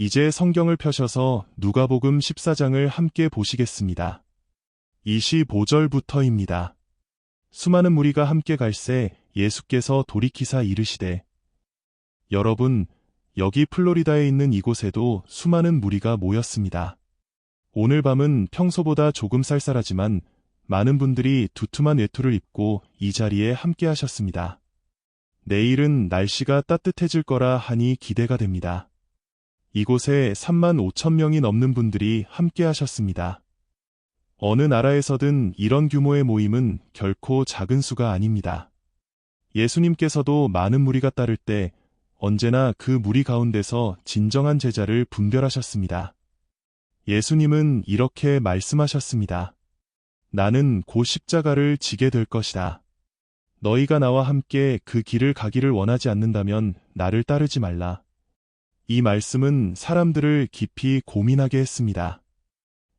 이제 성경을 펴셔서 누가복음 14장을 함께 보시겠습니다. 25절부터입니다. 수많은 무리가 함께 갈새 예수께서 돌이키사 이르시되, 여러분, 여기 플로리다에 있는 이곳에도 수많은 무리가 모였습니다. 오늘 밤은 평소보다 조금 쌀쌀하지만 많은 분들이 두툼한 외투를 입고 이 자리에 함께 하셨습니다. 내일은 날씨가 따뜻해질 거라 하니 기대가 됩니다. 이곳에 3만 5천 명이 넘는 분들이 함께 하셨습니다. 어느 나라에서든 이런 규모의 모임은 결코 작은 수가 아닙니다. 예수님께서도 많은 무리가 따를 때 언제나 그 무리 가운데서 진정한 제자를 분별하셨습니다. 예수님은 이렇게 말씀하셨습니다. 나는 곧 십자가를 지게 될 것이다. 너희가 나와 함께 그 길을 가기를 원하지 않는다면 나를 따르지 말라. 이 말씀은 사람들을 깊이 고민하게 했습니다.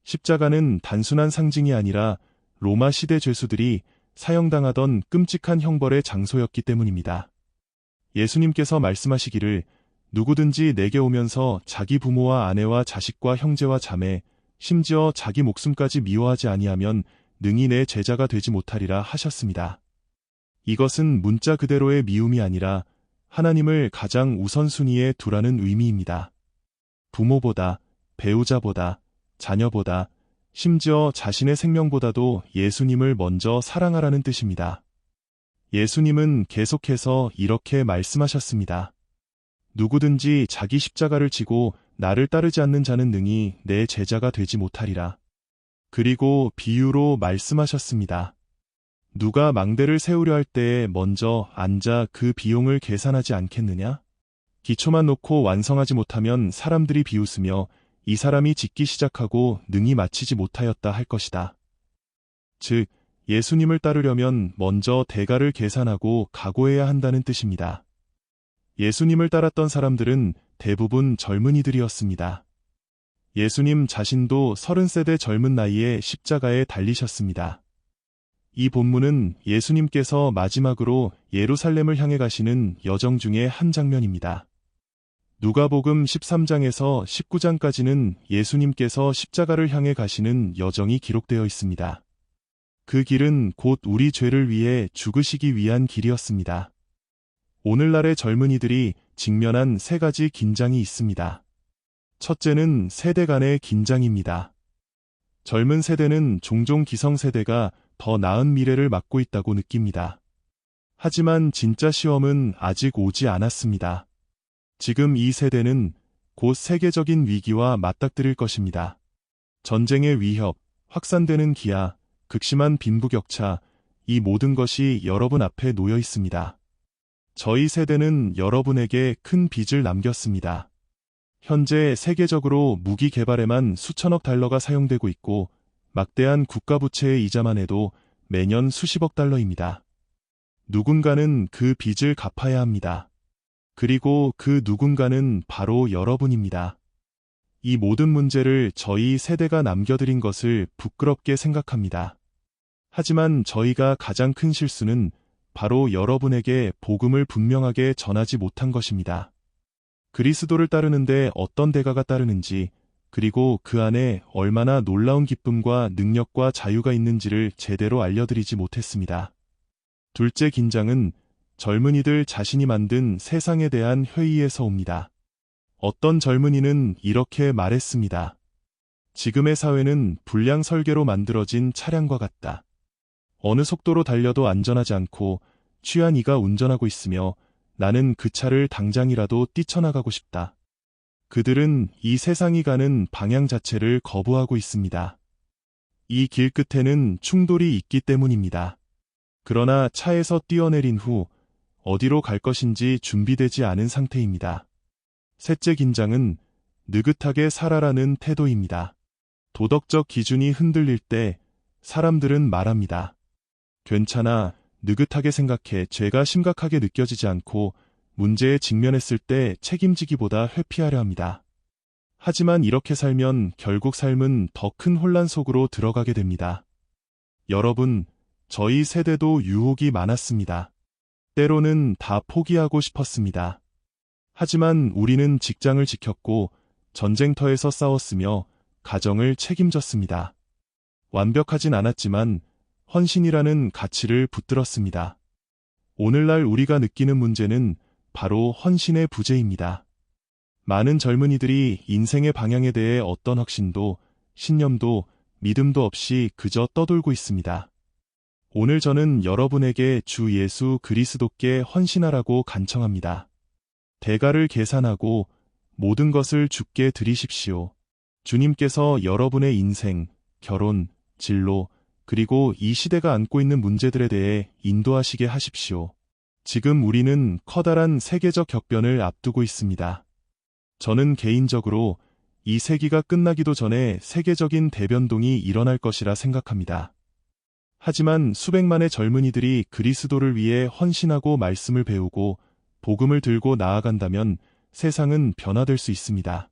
십자가는 단순한 상징이 아니라 로마 시대 죄수들이 사형당하던 끔찍한 형벌의 장소였기 때문입니다. 예수님께서 말씀하시기를 누구든지 내게 오면서 자기 부모와 아내와 자식과 형제와 자매, 심지어 자기 목숨까지 미워하지 아니하면 능히 내 제자가 되지 못하리라 하셨습니다. 이것은 문자 그대로의 미움이 아니라 하나님을 가장 우선순위에 두라는 의미입니다. 부모보다, 배우자보다, 자녀보다, 심지어 자신의 생명보다도 예수님을 먼저 사랑하라는 뜻입니다. 예수님은 계속해서 이렇게 말씀하셨습니다. 누구든지 자기 십자가를 지고 나를 따르지 않는 자는 능히 내 제자가 되지 못하리라. 그리고 비유로 말씀하셨습니다. 누가 망대를 세우려 할 때에 먼저 앉아 그 비용을 계산하지 않겠느냐? 기초만 놓고 완성하지 못하면 사람들이 비웃으며 이 사람이 짓기 시작하고 능히 마치지 못하였다 할 것이다. 즉, 예수님을 따르려면 먼저 대가를 계산하고 각오해야 한다는 뜻입니다. 예수님을 따랐던 사람들은 대부분 젊은이들이었습니다. 예수님 자신도 30세대 젊은 나이에 십자가에 달리셨습니다. 이 본문은 예수님께서 마지막으로 예루살렘을 향해 가시는 여정 중의 한 장면입니다. 누가복음 13장에서 19장까지는 예수님께서 십자가를 향해 가시는 여정이 기록되어 있습니다. 그 길은 곧 우리 죄를 위해 죽으시기 위한 길이었습니다. 오늘날의 젊은이들이 직면한 세 가지 긴장이 있습니다. 첫째는 세대 간의 긴장입니다. 젊은 세대는 종종 기성세대가 더 나은 미래를 맞고 있다고 느낍니다. 하지만 진짜 시험은 아직 오지 않았습니다. 지금 이 세대는 곧 세계적인 위기와 맞닥뜨릴 것입니다. 전쟁의 위협, 확산되는 기아, 극심한 빈부격차, 이 모든 것이 여러분 앞에 놓여 있습니다. 저희 세대는 여러분에게 큰 빚을 남겼습니다. 현재 세계적으로 무기 개발에만 수천억 달러가 사용되고 있고 막대한 국가부채의 이자만 해도 매년 수십억 달러입니다. 누군가는 그 빚을 갚아야 합니다. 그리고 그 누군가는 바로 여러분입니다. 이 모든 문제를 저희 세대가 남겨드린 것을 부끄럽게 생각합니다. 하지만 저희가 가장 큰 실수는 바로 여러분에게 복음을 분명하게 전하지 못한 것입니다. 그리스도를 따르는데 어떤 대가가 따르는지, 그리고 그 안에 얼마나 놀라운 기쁨과 능력과 자유가 있는지를 제대로 알려드리지 못했습니다. 둘째 긴장은 젊은이들 자신이 만든 세상에 대한 회의에서 옵니다. 어떤 젊은이는 이렇게 말했습니다. 지금의 사회는 불량 설계로 만들어진 차량과 같다. 어느 속도로 달려도 안전하지 않고 취한 이가 운전하고 있으며 나는 그 차를 당장이라도 뛰쳐나가고 싶다. 그들은 이 세상이 가는 방향 자체를 거부하고 있습니다. 이 길 끝에는 충돌이 있기 때문입니다. 그러나 차에서 뛰어내린 후 어디로 갈 것인지 준비되지 않은 상태입니다. 셋째 긴장은 느긋하게 살아라는 태도입니다. 도덕적 기준이 흔들릴 때 사람들은 말합니다. 괜찮아, 느긋하게 생각해. 죄가 심각하게 느껴지지 않고 문제에 직면했을 때 책임지기보다 회피하려 합니다. 하지만 이렇게 살면 결국 삶은 더 큰 혼란 속으로 들어가게 됩니다. 여러분, 저희 세대도 유혹이 많았습니다. 때로는 다 포기하고 싶었습니다. 하지만 우리는 직장을 지켰고 전쟁터에서 싸웠으며 가정을 책임졌습니다. 완벽하진 않았지만 헌신이라는 가치를 붙들었습니다. 오늘날 우리가 느끼는 문제는 바로 헌신의 부재입니다. 많은 젊은이들이 인생의 방향에 대해 어떤 확신도, 신념도, 믿음도 없이 그저 떠돌고 있습니다. 오늘 저는 여러분에게 주 예수 그리스도께 헌신하라고 간청합니다. 대가를 계산하고 모든 것을 주께 드리십시오. 주님께서 여러분의 인생, 결혼, 진로, 그리고 이 시대가 안고 있는 문제들에 대해 인도하시게 하십시오. 지금 우리는 커다란 세계적 격변을 앞두고 있습니다. 저는 개인적으로 이 세기가 끝나기도 전에 세계적인 대변동이 일어날 것이라 생각합니다. 하지만 수백만의 젊은이들이 그리스도를 위해 헌신하고 말씀을 배우고 복음을 들고 나아간다면 세상은 변화될 수 있습니다.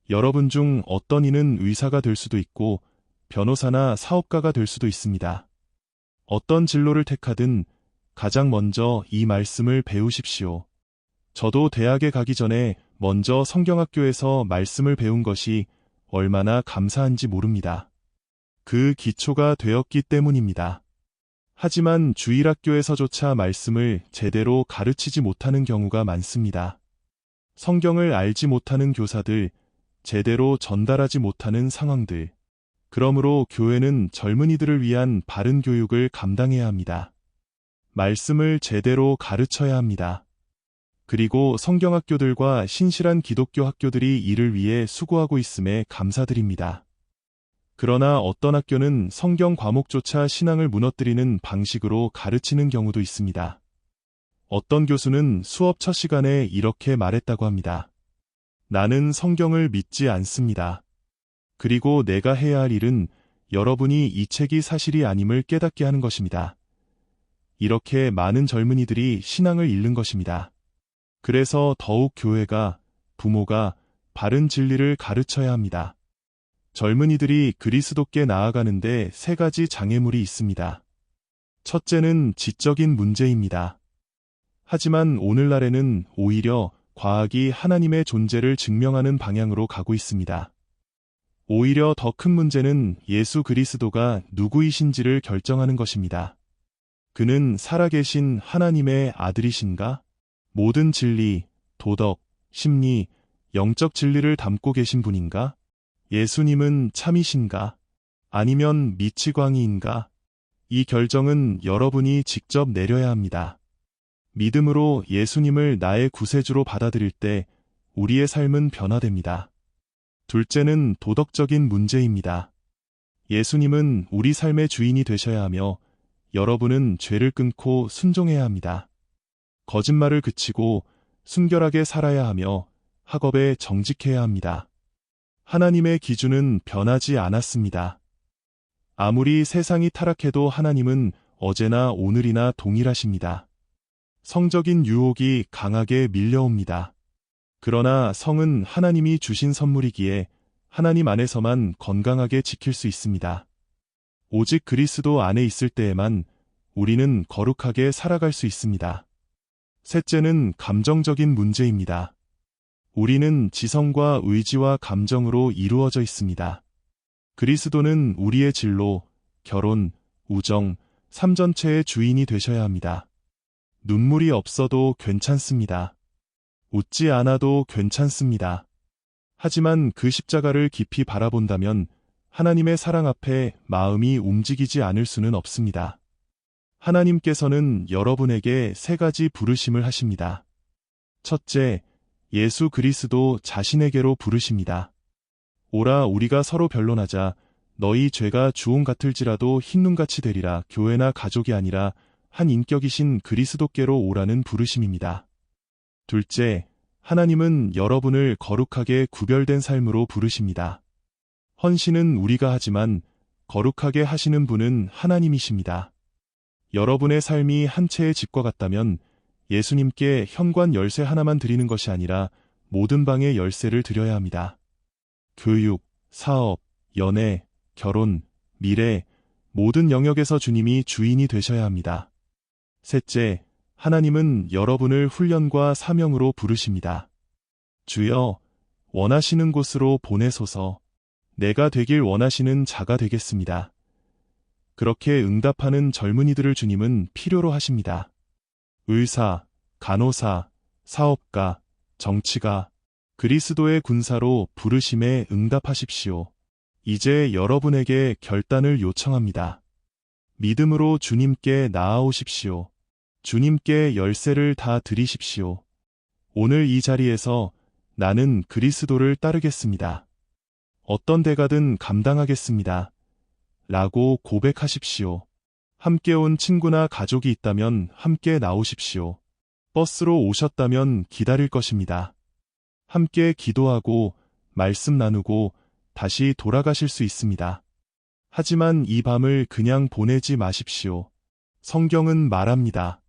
여러분 중 어떤 이는 의사가 될 수도 있고 변호사나 사업가가 될 수도 있습니다. 어떤 진로를 택하든 가장 먼저 이 말씀을 배우십시오. 저도 대학에 가기 전에 먼저 성경학교에서 말씀을 배운 것이 얼마나 감사한지 모릅니다. 그 기초가 되었기 때문입니다. 하지만 주일학교에서조차 말씀을 제대로 가르치지 못하는 경우가 많습니다. 성경을 알지 못하는 교사들, 제대로 전달하지 못하는 상황들. 그러므로 교회는 젊은이들을 위한 바른 교육을 감당해야 합니다. 말씀을 제대로 가르쳐야 합니다. 그리고 성경학교들과 신실한 기독교 학교들이 이를 위해 수고하고 있음에 감사드립니다. 그러나 어떤 학교는 성경 과목조차 신앙을 무너뜨리는 방식으로 가르치는 경우도 있습니다. 어떤 교수는 수업 첫 시간에 이렇게 말했다고 합니다. 나는 성경을 믿지 않습니다. 그리고 내가 해야 할 일은 여러분이 이 책이 사실이 아님을 깨닫게 하는 것입니다. 이렇게 많은 젊은이들이 신앙을 잃는 것입니다. 그래서 더욱 교회가, 부모가 바른 진리를 가르쳐야 합니다. 젊은이들이 그리스도께 나아가는데 세 가지 장애물이 있습니다. 첫째는 지적인 문제입니다. 하지만 오늘날에는 오히려 과학이 하나님의 존재를 증명하는 방향으로 가고 있습니다. 오히려 더 큰 문제는 예수 그리스도가 누구이신지를 결정하는 것입니다. 그는 살아계신 하나님의 아들이신가? 모든 진리, 도덕, 심리, 영적 진리를 담고 계신 분인가? 예수님은 참이신가? 아니면 미치광이인가? 이 결정은 여러분이 직접 내려야 합니다. 믿음으로 예수님을 나의 구세주로 받아들일 때 우리의 삶은 변화됩니다. 둘째는 도덕적인 문제입니다. 예수님은 우리 삶의 주인이 되셔야 하며 여러분은 죄를 끊고 순종해야 합니다. 거짓말을 그치고 순결하게 살아야 하며 학업에 정직해야 합니다. 하나님의 기준은 변하지 않았습니다. 아무리 세상이 타락해도 하나님은 어제나 오늘이나 동일하십니다. 성적인 유혹이 강하게 밀려옵니다. 그러나 성은 하나님이 주신 선물이기에 하나님 안에서만 건강하게 지킬 수 있습니다. 오직 그리스도 안에 있을 때에만 우리는 거룩하게 살아갈 수 있습니다. 셋째는 감정적인 문제입니다. 우리는 지성과 의지와 감정으로 이루어져 있습니다. 그리스도는 우리의 진로, 결혼, 우정, 삶 전체의 주인이 되셔야 합니다. 눈물이 없어도 괜찮습니다. 웃지 않아도 괜찮습니다. 하지만 그 십자가를 깊이 바라본다면 하나님의 사랑 앞에 마음이 움직이지 않을 수는 없습니다. 하나님께서는 여러분에게 세 가지 부르심을 하십니다. 첫째, 예수 그리스도 자신에게로 부르십니다. 오라 우리가 서로 변론하자. 너희 죄가 주홍 같을지라도 흰눈같이 되리라. 교회나 가족이 아니라 한 인격이신 그리스도께로 오라는 부르심입니다. 둘째, 하나님은 여러분을 거룩하게 구별된 삶으로 부르십니다. 헌신은 우리가 하지만 거룩하게 하시는 분은 하나님이십니다. 여러분의 삶이 한 채의 집과 같다면 예수님께 현관 열쇠 하나만 드리는 것이 아니라 모든 방의 열쇠를 드려야 합니다. 교육, 사업, 연애, 결혼, 미래, 모든 영역에서 주님이 주인이 되셔야 합니다. 셋째, 하나님은 여러분을 훈련과 사명으로 부르십니다. 주여, 원하시는 곳으로 보내소서. 내가 되길 원하시는 자가 되겠습니다. 그렇게 응답하는 젊은이들을 주님은 필요로 하십니다. 의사, 간호사, 사업가, 정치가, 그리스도의 군사로 부르심에 응답하십시오. 이제 여러분에게 결단을 요청합니다. 믿음으로 주님께 나아오십시오. 주님께 열쇠를 다 드리십시오. 오늘 이 자리에서 나는 그리스도를 따르겠습니다. 어떤 대가든 감당하겠습니다. 라고 고백하십시오. 함께 온 친구나 가족이 있다면 함께 나오십시오. 버스로 오셨다면 기다릴 것입니다. 함께 기도하고 말씀 나누고 다시 돌아가실 수 있습니다. 하지만 이 밤을 그냥 보내지 마십시오. 성경은 말합니다.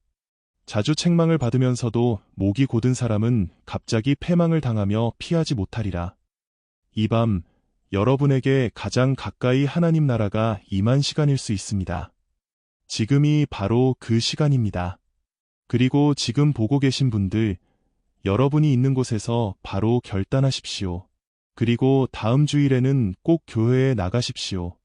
자주 책망을 받으면서도 목이 곧은 사람은 갑자기 패망을 당하며 피하지 못하리라. 이 밤 여러분에게 가장 가까이 하나님 나라가 임한 시간일 수 있습니다. 지금이 바로 그 시간입니다. 그리고 지금 보고 계신 분들, 여러분이 있는 곳에서 바로 결단하십시오. 그리고 다음 주일에는 꼭 교회에 나가십시오.